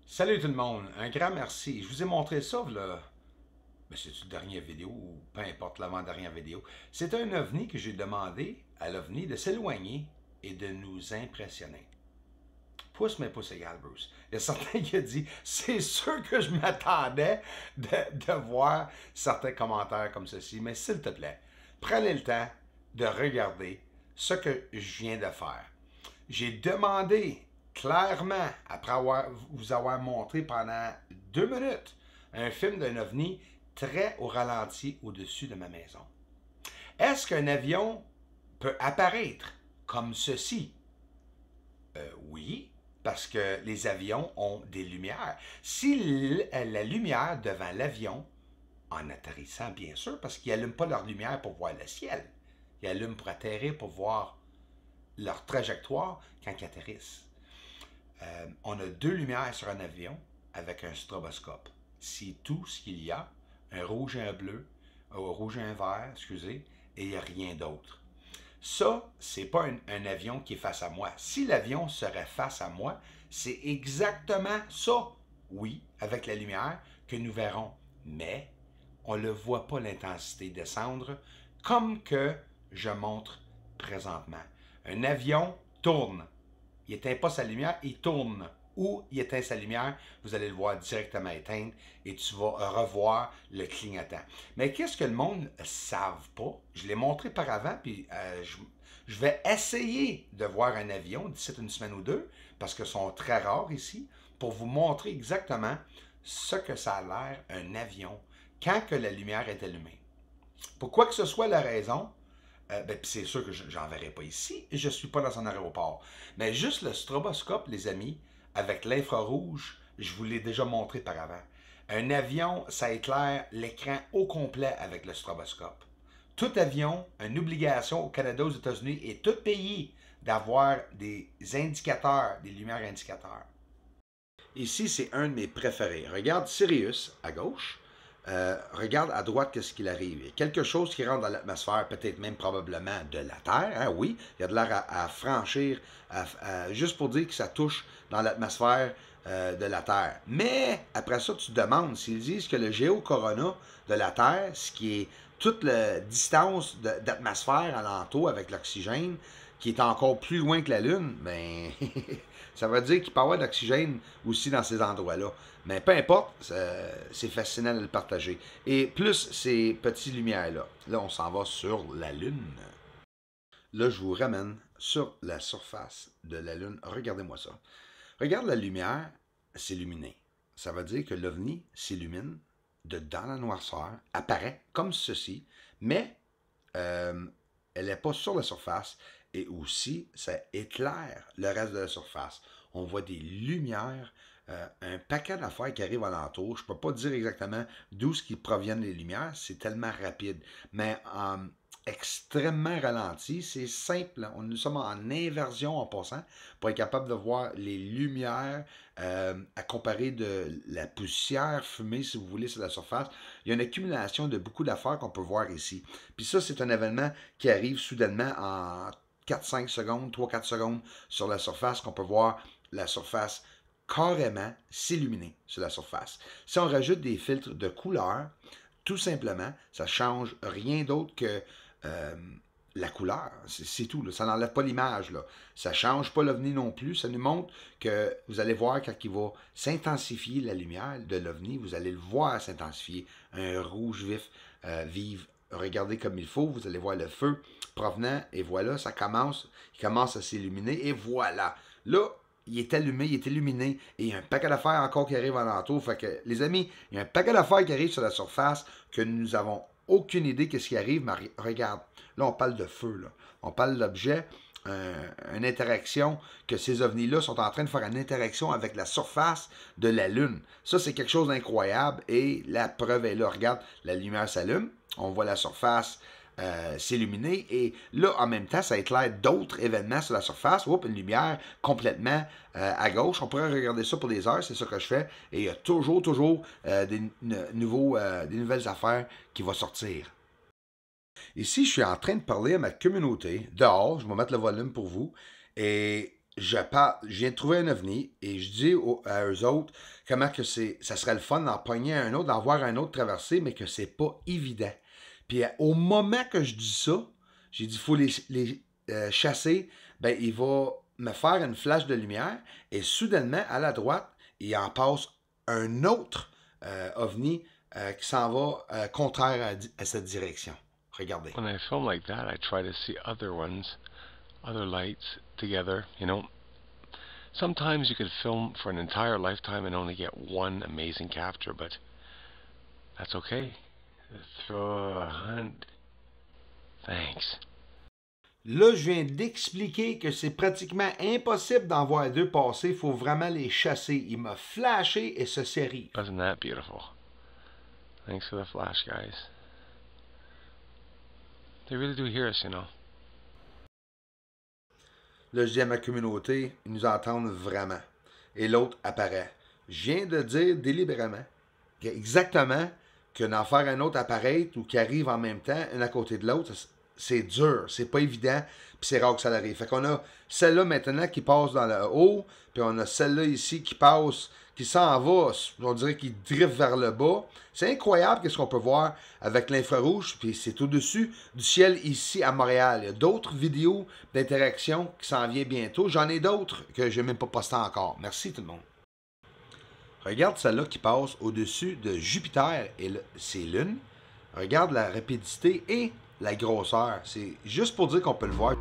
Salut tout le monde, un grand merci. Je vous ai montré ça, là. Mais c'est une dernière vidéo ou peu importe l'avant-dernière vidéo. C'est un ovni que j'ai demandé à l'ovni de s'éloigner et de nous impressionner. Pouce mais pouce égal, Bruce. Il y a certains qui ont dit, c'est sûr que je m'attendais de voir certains commentaires comme ceci, mais s'il te plaît, prenez le temps de regarder ce que je viens de faire. J'ai demandé clairement, après vous avoir montré pendant 2 minutes un film d'un ovni très au ralenti au-dessus de ma maison. Est-ce qu'un avion peut apparaître comme ceci? Oui, parce que les avions ont des lumières. Si la lumière devant l'avion, en atterrissant bien sûr, parce qu'ils n'allument pas leur lumière pour voir le ciel, ils allument pour atterrir, pour voir leur trajectoire quand ils atterrissent. On a 2 lumières sur un avion avec un stroboscope. C'est tout ce qu'il y a, un rouge et un bleu, un rouge et un vert, excusez, et il n'y a rien d'autre. Ça, c'est pas un avion qui est face à moi. Si l'avion serait face à moi, c'est exactement ça, oui, avec la lumière, que nous verrons. Mais on ne le voit pas l'intensité descendre comme que je montre présentement. Un avion tourne. Il n'éteint pas sa lumière, il tourne. Ou il éteint sa lumière, vous allez le voir directement éteindre et tu vas revoir le clignotant. Mais qu'est-ce que le monde ne savent pas? Je l'ai montré par avant, puis je vais essayer de voir un avion d'ici une semaine ou deux, parce qu'ils sont très rares ici, pour vous montrer exactement ce que ça a l'air un avion quand que la lumière est allumée. Pour quoi que ce soit la raison, c'est sûr que j'en verrai pas ici, et je ne suis pas dans un aéroport. Mais juste le stroboscope, les amis, avec l'infrarouge, je vous l'ai déjà montré par avant. Un avion, ça éclaire l'écran au complet avec le stroboscope. Tout avion a une obligation au Canada, aux États-Unis et tout pays d'avoir des indicateurs, des lumières indicateurs. Ici, c'est un de mes préférés. Regarde Sirius à gauche. Regarde à droite qu'est-ce qu'il arrive. Il y a quelque chose qui rentre dans l'atmosphère, peut-être même probablement de la Terre. Hein? Oui, il y a de l'air à franchir, juste pour dire que ça touche dans l'atmosphère de la Terre. Mais après ça, tu te demandes s'ils disent que le géocorona de la Terre, ce qui est toute la distance d'atmosphère alentour avec l'oxygène, qui est encore plus loin que la Lune, ben ça veut dire qu'il peut y avoir de l'oxygène aussi dans ces endroits-là. Mais peu importe, c'est fascinant de le partager. Et plus ces petites lumières-là. Là, on s'en va sur la Lune. Là, je vous ramène sur la surface de la Lune. Regardez-moi ça. Regarde la lumière s'illuminer. Ça veut dire que l'OVNI s'illumine dans la noirceur, apparaît comme ceci, mais elle n'est pas sur la surface. Et aussi, ça éclaire le reste de la surface. On voit des lumières, un paquet d'affaires qui arrivent alentour. Je ne peux pas dire exactement d'où ce qui proviennent les lumières, c'est tellement rapide. Mais extrêmement ralenti, c'est simple. Nous sommes en inversion en passant pour être capable de voir les lumières à comparer de la poussière fumée, si vous voulez, sur la surface. Il y a une accumulation de beaucoup d'affaires qu'on peut voir ici. Puis ça, c'est un événement qui arrive soudainement en 4-5 secondes, 3-4 secondes sur la surface, qu'on peut voir la surface carrément s'illuminer sur la surface. Si on rajoute des filtres de couleur, tout simplement, ça ne change rien d'autre que la couleur. C'est tout. Là. Ça n'enlève pas l'image. Ça ne change pas l'OVNI non plus. Ça nous montre que vous allez voir quand il va s'intensifier la lumière de l'OVNI, vous allez le voir s'intensifier. Un rouge vif, vive. Regardez comme il faut, vous allez voir le feu provenant, et voilà, il commence à s'illuminer, et voilà. Là, il est allumé, il est illuminé, et il y a un paquet d'affaires encore qui arrive alentour. Fait que, les amis, il y a un paquet d'affaires qui arrive sur la surface que nous avons aucune idée de ce qui arrive, mais regarde, là, on parle de feu, là. On parle d'objets une interaction, que ces ovnis-là sont en train de faire une interaction avec la surface de la Lune. Ça, c'est quelque chose d'incroyable et la preuve est là. Regarde, la lumière s'allume, on voit la surface s'illuminer et là, en même temps, ça éclaire d'autres événements sur la surface. Oups, une lumière complètement à gauche. On pourrait regarder ça pour des heures, c'est ça que je fais. Et il y a toujours des nouvelles affaires qui vont sortir. Ici, je suis en train de parler à ma communauté, dehors, je vais mettre le volume pour vous, et je viens de trouver un ovni, et je dis à eux autres comment que ça serait le fun d'en pogner un autre, d'en voir un autre traverser, mais que c'est pas évident. Puis au moment que je dis ça, j'ai dit, il faut les chasser, ben il va me faire une flash de lumière, et soudainement, à la droite, il en passe un autre ovni qui s'en va contraire à cette direction. Regardez. When I film like that, I try to see other ones, other lights together, you know. Sometimes you could film for an entire lifetime and only get one amazing capture, but that's okay. Throw a hunt. Thanks. Là, je viens d'expliquer que c'est pratiquement impossible d'en voir deux passer. Il faut vraiment les chasser. Il m'a flashé et se série. Wasn't that beautiful? Thanks for the flash, guys. They really do hear us, you know. Là, je dis à ma communauté, ils nous entendent vraiment. Et l'autre apparaît. Je viens de dire délibérément exactement que d'en faire un autre apparaître ou qui arrive en même temps, un à côté de l'autre, c'est dur, c'est pas évident, puis c'est rare que ça arrive. Fait qu'on a celle-là maintenant qui passe dans le haut, puis on a celle-là ici qui passe, qui s'en va, on dirait qu'il drift vers le bas. C'est incroyable qu'est-ce qu'on peut voir avec l'infrarouge, puis c'est au-dessus du ciel ici à Montréal. Il y a d'autres vidéos d'interaction qui s'en viennent bientôt. J'en ai d'autres que je n'ai même pas posté encore. Merci tout le monde. Regarde celle-là qui passe au-dessus de Jupiter et ses lunes. Regarde la rapidité et la grosseur. C'est juste pour dire qu'on peut le voir.